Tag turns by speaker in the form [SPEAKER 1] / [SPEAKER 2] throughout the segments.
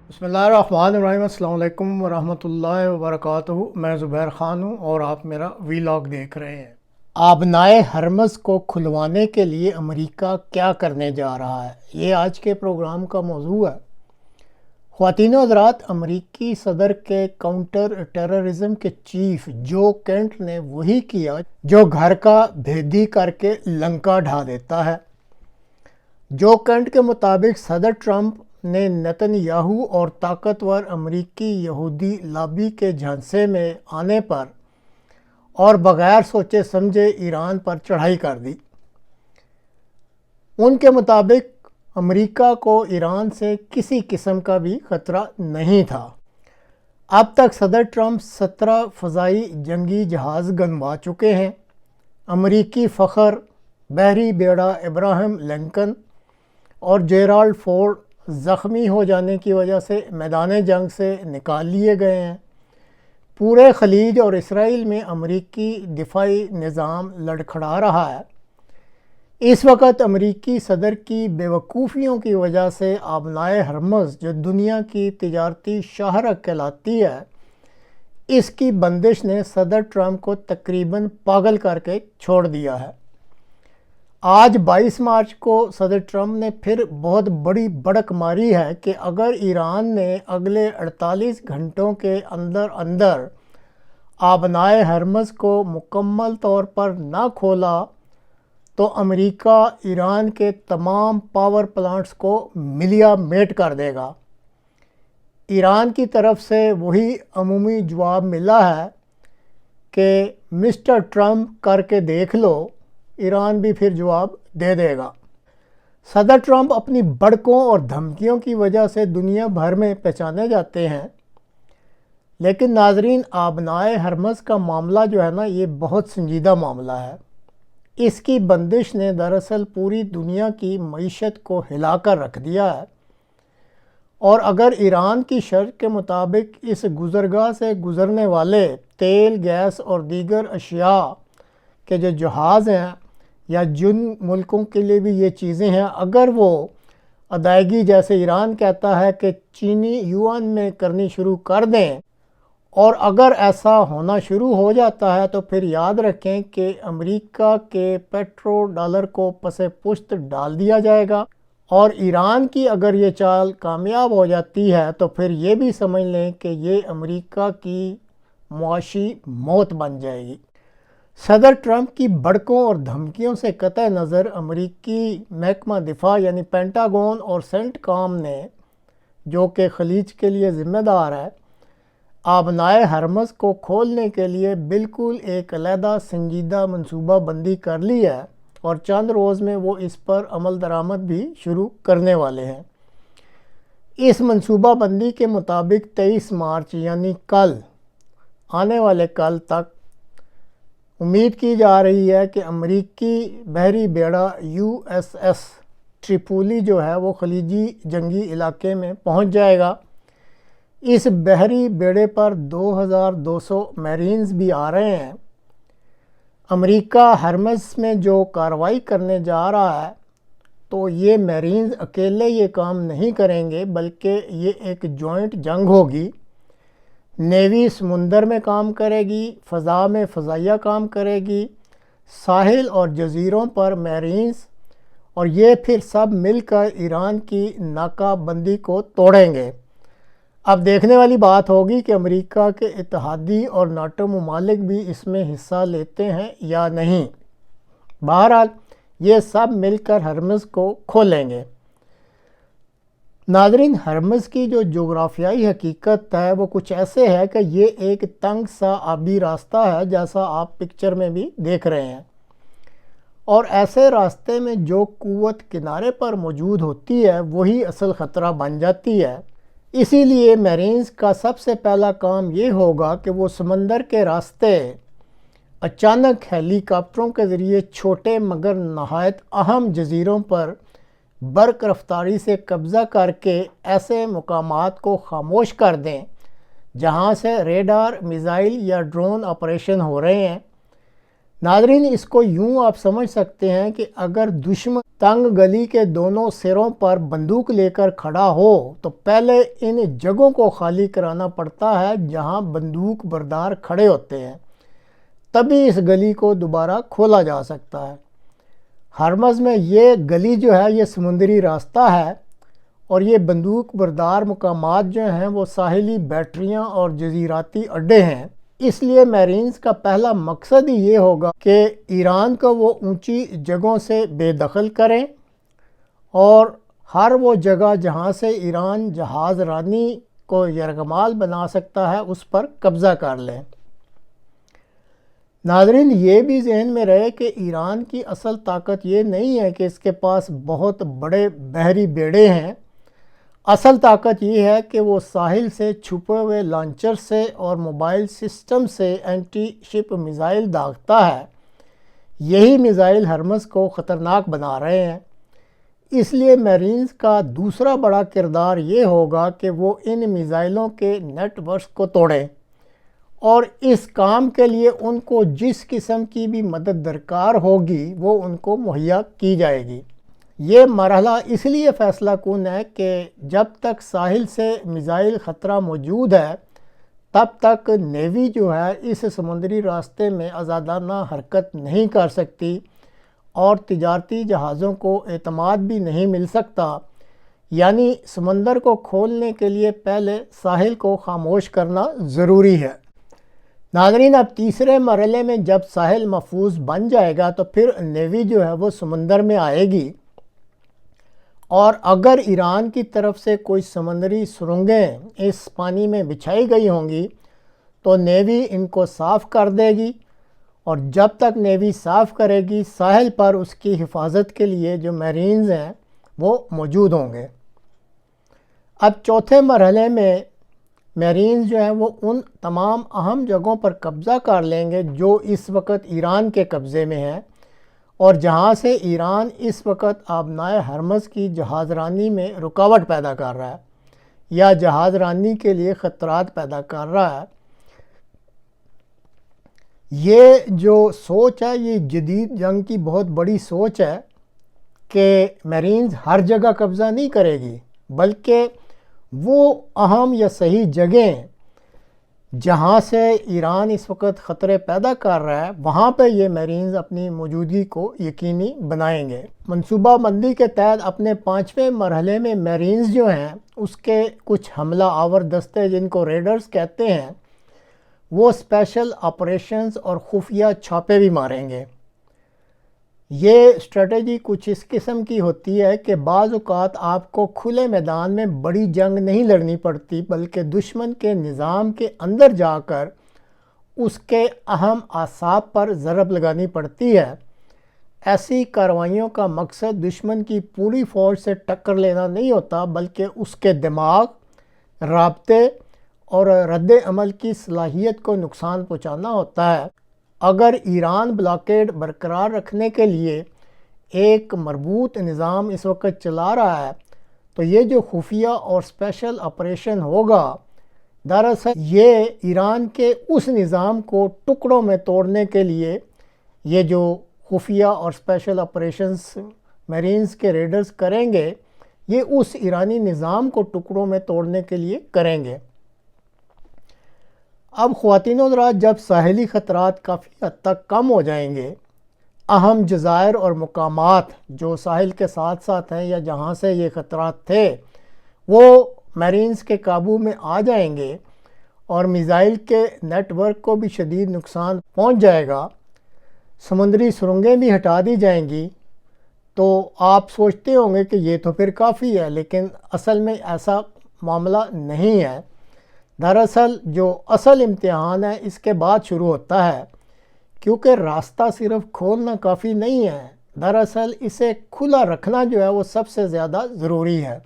[SPEAKER 1] بسم اللہ الرحمن الرحیم۔ السلام علیکم ورحمۃ اللہ وبرکاتہ۔ میں زبیر خان ہوں اور آپ میرا ویلاگ دیکھ رہے ہیں۔ آبنائے ہرمز کو کھلوانے کے لیے امریکہ کیا کرنے جا رہا ہے، یہ آج کے پروگرام کا موضوع ہے۔ خواتین و حضرات، امریکی صدر کے کاؤنٹر ٹیررزم کے چیف جو کینٹ نے وہی کیا جو گھر کا بھیدی کر کے لنکا ڈھا دیتا ہے۔ جو کینٹ کے مطابق صدر ٹرمپ نے نتن یاہو اور طاقتور امریکی یہودی لابی کے جھانسے میں آنے پر اور بغیر سوچے سمجھے ایران پر چڑھائی کر دی۔ ان کے مطابق امریکہ کو ایران سے کسی قسم کا بھی خطرہ نہیں تھا۔ اب تک صدر ٹرمپ 17 فضائی جنگی جہاز گنوا چکے ہیں۔ امریکی فخر بحری بیڑا ابراہم لنکن اور جیرالڈ فورڈ زخمی ہو جانے کی وجہ سے میدان جنگ سے نکال لیے گئے ہیں۔ پورے خلیج اور اسرائیل میں امریکی دفاعی نظام لڑکھڑا رہا ہے۔ اس وقت امریکی صدر کی بے وقوفیوں کی وجہ سے آبنائے ہرمز جو دنیا کی تجارتی شاہراہ کہلاتی ہے، اس کی بندش نے صدر ٹرمپ کو تقریباً پاگل کر کے چھوڑ دیا ہے۔ آج 22 مارچ کو صدر ٹرمپ نے پھر بہت بڑی بڑک ماری ہے کہ اگر ایران نے اگلے 48 گھنٹوں کے اندر آبنائے ہرمز کو مکمل طور پر نہ کھولا تو امریکہ ایران کے تمام پاور پلانٹس کو ملیا میٹ کر دے گا۔ ایران کی طرف سے وہی عمومی جواب ملا ہے کہ مسٹر ٹرمپ کر کے دیکھ لو، ایران بھی پھر جواب دے دے گا۔ صدر ٹرمپ اپنی بڑکوں اور دھمکیوں کی وجہ سے دنیا بھر میں پہچانے جاتے ہیں، لیکن ناظرین، آبنائے ہرمز کا معاملہ جو ہے نا، یہ بہت سنجیدہ معاملہ ہے۔ اس کی بندش نے دراصل پوری دنیا کی معیشت کو ہلا کر رکھ دیا ہے، اور اگر ایران کی شرط کے مطابق اس گزرگاہ سے گزرنے والے تیل، گیس اور دیگر اشیاء کے جو جہاز ہیں یا جن ملکوں کے لیے بھی یہ چیزیں ہیں، اگر وہ ادائیگی جیسے ایران کہتا ہے کہ چینی یوان میں کرنی شروع کر دیں، اور اگر ایسا ہونا شروع ہو جاتا ہے تو پھر یاد رکھیں کہ امریکہ کے پیٹرو ڈالر کو پس پشت ڈال دیا جائے گا، اور ایران کی اگر یہ چال کامیاب ہو جاتی ہے تو پھر یہ بھی سمجھ لیں کہ یہ امریکہ کی معاشی موت بن جائے گی۔ صدر ٹرمپ کی بڑکوں اور دھمکیوں سے قطع نظر امریکی محکمہ دفاع یعنی پینٹاگون اور سینٹ کام نے، جو کہ خلیج کے لیے ذمہ دار ہے، آبنائے ہرمز کو کھولنے کے لیے بالکل ایک علیحدہ سنجیدہ منصوبہ بندی کر لی ہے، اور چند روز میں وہ اس پر عمل درآمد بھی شروع کرنے والے ہیں۔ اس منصوبہ بندی کے مطابق 23 مارچ یعنی کل، آنے والے کل تک امید کی جا رہی ہے کہ امریکی بحری بیڑا USS ٹریپولی جو ہے وہ خلیجی جنگی علاقے میں پہنچ جائے گا۔ اس بحری بیڑے پر 2200 میرینز بھی آ رہے ہیں۔ امریکہ ہرمز میں جو کارروائی کرنے جا رہا ہے تو یہ میرینز اکیلے یہ کام نہیں کریں گے، بلکہ یہ ایک جوائنٹ جنگ ہوگی۔ نیوی سمندر میں کام کرے گی، فضا میں فضائیہ کام کرے گی، ساحل اور جزیروں پر میرینز، اور یہ پھر سب مل کر ایران کی ناکہ بندی کو توڑیں گے۔ اب دیکھنے والی بات ہوگی کہ امریکہ کے اتحادی اور ناٹو ممالک بھی اس میں حصہ لیتے ہیں یا نہیں۔ بہرحال یہ سب مل کر ہرمز کو کھولیں گے۔ ناظرین، ہرمز کی جو جغرافیائی حقیقت ہے وہ کچھ ایسے ہے کہ یہ ایک تنگ سا آبی راستہ ہے، جیسا آپ پکچر میں بھی دیکھ رہے ہیں، اور ایسے راستے میں جو قوت کنارے پر موجود ہوتی ہے وہی اصل خطرہ بن جاتی ہے۔ اسی لیے میرینز کا سب سے پہلا کام یہ ہوگا کہ وہ سمندر کے راستے اچانک ہیلی کاپٹروں کے ذریعے چھوٹے مگر نہایت اہم جزیروں پر برق رفتاری سے قبضہ کر کے ایسے مقامات کو خاموش کر دیں جہاں سے ریڈار، میزائل یا ڈرون آپریشن ہو رہے ہیں۔ ناظرین، اس کو یوں آپ سمجھ سکتے ہیں کہ اگر دشمن تنگ گلی کے دونوں سروں پر بندوق لے کر کھڑا ہو تو پہلے ان جگہوں کو خالی کرانا پڑتا ہے جہاں بندوق بردار کھڑے ہوتے ہیں، تبھی اس گلی کو دوبارہ کھولا جا سکتا ہے۔ ہرمز میں یہ گلی جو ہے یہ سمندری راستہ ہے، اور یہ بندوق بردار مقامات جو ہیں وہ ساحلی بیٹریاں اور جزیراتی اڈے ہیں۔ اس لیے میرینز کا پہلا مقصد ہی یہ ہوگا کہ ایران کو وہ اونچی جگہوں سے بے دخل کریں اور ہر وہ جگہ جہاں سے ایران جہاز رانی کو یرغمال بنا سکتا ہے اس پر قبضہ کر لیں۔ ناظرین، یہ بھی ذہن میں رہے کہ ایران کی اصل طاقت یہ نہیں ہے کہ اس کے پاس بہت بڑے بحری بیڑے ہیں۔ اصل طاقت یہ ہے کہ وہ ساحل سے چھپے ہوئے لانچر سے اور موبائل سسٹم سے اینٹی شپ میزائل داغتا ہے۔ یہی میزائل ہرمز کو خطرناک بنا رہے ہیں۔ اس لیے میرینز کا دوسرا بڑا کردار یہ ہوگا کہ وہ ان میزائلوں کے نیٹ ورکس کو توڑیں، اور اس کام کے لیے ان کو جس قسم کی بھی مدد درکار ہوگی وہ ان کو مہیا کی جائے گی۔ یہ مرحلہ اس لیے فیصلہ کن ہے کہ جب تک ساحل سے میزائل خطرہ موجود ہے تب تک نیوی جو ہے اس سمندری راستے میں آزادانہ حرکت نہیں کر سکتی، اور تجارتی جہازوں کو اعتماد بھی نہیں مل سکتا۔ یعنی سمندر کو کھولنے کے لیے پہلے ساحل کو خاموش کرنا ضروری ہے۔ ناظرین، اب تیسرے مرحلے میں جب ساحل محفوظ بن جائے گا تو پھر نیوی جو ہے وہ سمندر میں آئے گی، اور اگر ایران کی طرف سے کوئی سمندری سرنگیں اس پانی میں بچھائی گئی ہوں گی تو نیوی ان کو صاف کر دے گی، اور جب تک نیوی صاف کرے گی ساحل پر اس کی حفاظت کے لیے جو میرینز ہیں وہ موجود ہوں گے۔ اب چوتھے مرحلے میں میرینز جو ہیں وہ ان تمام اہم جگہوں پر قبضہ کر لیں گے جو اس وقت ایران کے قبضے میں ہیں، اور جہاں سے ایران اس وقت آبنائے ہرمز کی جہاز رانی میں رکاوٹ پیدا کر رہا ہے یا جہاز رانی کے لیے خطرات پیدا کر رہا ہے۔ یہ جو سوچ ہے یہ جدید جنگ کی بہت بڑی سوچ ہے کہ میرینز ہر جگہ قبضہ نہیں کرے گی، بلکہ وہ اہم یا صحیح جگہیں جہاں سے ایران اس وقت خطرے پیدا کر رہا ہے وہاں پہ یہ میرینز اپنی موجودگی کو یقینی بنائیں گے۔ منصوبہ بندی کے تحت اپنے 5ویں مرحلے میں میرینز جو ہیں اس کے کچھ حملہ آور دستے جن کو ریڈرز کہتے ہیں وہ اسپیشل آپریشنز اور خفیہ چھاپے بھی ماریں گے۔ یہ اسٹریٹجی کچھ اس قسم کی ہوتی ہے کہ بعض اوقات آپ کو کھلے میدان میں بڑی جنگ نہیں لڑنی پڑتی، بلکہ دشمن کے نظام کے اندر جا کر اس کے اہم اعصاب پر ضرب لگانی پڑتی ہے۔ ایسی کارروائیوں کا مقصد دشمن کی پوری فوج سے ٹکر لینا نہیں ہوتا، بلکہ اس کے دماغ، رابطے اور رد عمل کی صلاحیت کو نقصان پہنچانا ہوتا ہے۔ اگر ایران بلاکیڈ برقرار رکھنے کے لیے ایک مربوط نظام اس وقت چلا رہا ہے تو یہ جو خفیہ اور اسپیشل آپریشن ہوگا دراصل یہ ایران کے اس نظام کو ٹکڑوں میں توڑنے کے لیے یہ جو خفیہ اور اسپیشل آپریشنز میرینز کے ریڈرز کریں گے یہ اس ایرانی نظام کو ٹکڑوں میں توڑنے کے لیے کریں گے۔ اب خواتین و حضرات، جب ساحلی خطرات کافی حد تک کم ہو جائیں گے، اہم جزائر اور مقامات جو ساحل کے ساتھ ساتھ ہیں یا جہاں سے یہ خطرات تھے وہ میرینز کے قابو میں آ جائیں گے اور میزائل کے نیٹ ورک کو بھی شدید نقصان پہنچ جائے گا، سمندری سرنگیں بھی ہٹا دی جائیں گی، تو آپ سوچتے ہوں گے کہ یہ تو پھر کافی ہے، لیکن اصل میں ایسا معاملہ نہیں ہے۔ دراصل جو اصل امتحان ہے اس کے بعد شروع ہوتا ہے، کیونکہ راستہ صرف کھولنا کافی نہیں ہے، دراصل اسے کھلا رکھنا جو ہے وہ سب سے زیادہ ضروری ہے۔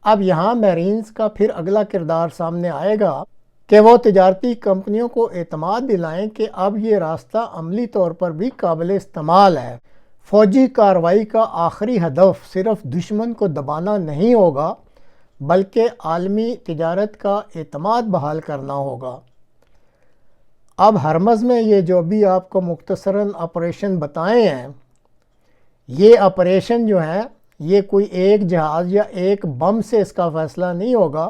[SPEAKER 1] اب یہاں میرینز کا پھر اگلا کردار سامنے آئے گا کہ وہ تجارتی کمپنیوں کو اعتماد دلائیں کہ اب یہ راستہ عملی طور پر بھی قابل استعمال ہے۔ فوجی کارروائی کا آخری ہدف صرف دشمن کو دبانا نہیں ہوگا بلکہ عالمی تجارت کا اعتماد بحال کرنا ہوگا۔ اب ہرمز میں یہ جو بھی آپ کو مختصراً آپریشن بتائے ہیں، یہ آپریشن جو ہے یہ کوئی ایک جہاز یا ایک بم سے اس کا فیصلہ نہیں ہوگا۔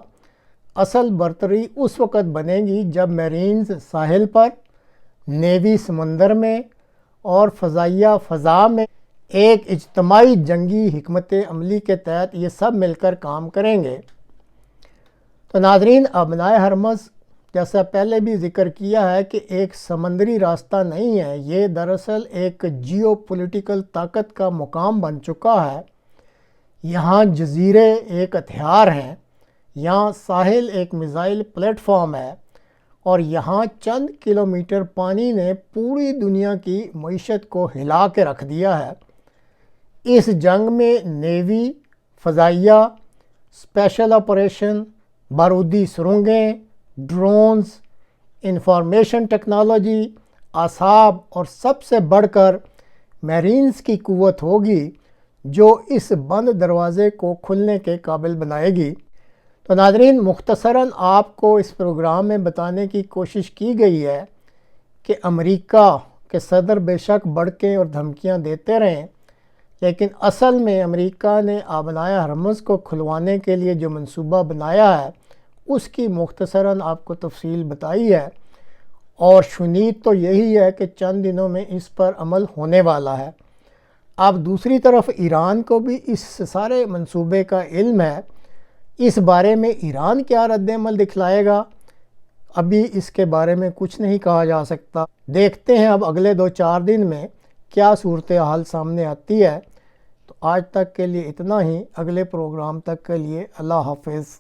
[SPEAKER 1] اصل برتری اس وقت بنے گی جب میرینز ساحل پر، نیوی سمندر میں اور فضائیہ فضا میں ایک اجتماعی جنگی حکمت عملی کے تحت یہ سب مل کر کام کریں گے۔ تو ناظرین، ابنائے ہرمز جیسا پہلے بھی ذکر کیا ہے کہ ایک سمندری راستہ نہیں ہے، یہ دراصل ایک جیو پولیٹیکل طاقت کا مقام بن چکا ہے۔ یہاں جزیرے ایک ہتھیار ہیں، یہاں ساحل ایک میزائل پلیٹ فارم ہے، اور یہاں چند کلومیٹر پانی نے پوری دنیا کی معیشت کو ہلا کے رکھ دیا ہے۔ اس جنگ میں نیوی، فضائیہ، اسپیشل آپریشن، بارودی سرنگیں، ڈرونز، انفارمیشن ٹیکنالوجی، اعصاب اور سب سے بڑھ کر میرینز کی قوت ہوگی جو اس بند دروازے کو کھلنے کے قابل بنائے گی۔ تو ناظرین، مختصراً آپ کو اس پروگرام میں بتانے کی کوشش کی گئی ہے کہ امریکہ کے صدر بے شک بڑکیں اور دھمکیاں دیتے رہیں، لیکن اصل میں امریکہ نے ابنائے ہرمز کو کھلوانے کے لیے جو منصوبہ بنایا ہے اس کی مختصراً آپ کو تفصیل بتائی ہے، اور شنید تو یہی ہے کہ چند دنوں میں اس پر عمل ہونے والا ہے۔ اب دوسری طرف ایران کو بھی اس سارے منصوبے کا علم ہے۔ اس بارے میں ایران کیا رد عمل دکھلائے گا، ابھی اس کے بارے میں کچھ نہیں کہا جا سکتا۔ دیکھتے ہیں اب اگلے 2-4 دن میں کیا صورتحال سامنے آتی ہے۔ تو آج تک کے لیے اتنا ہی، اگلے پروگرام تک کے لیے اللہ حافظ۔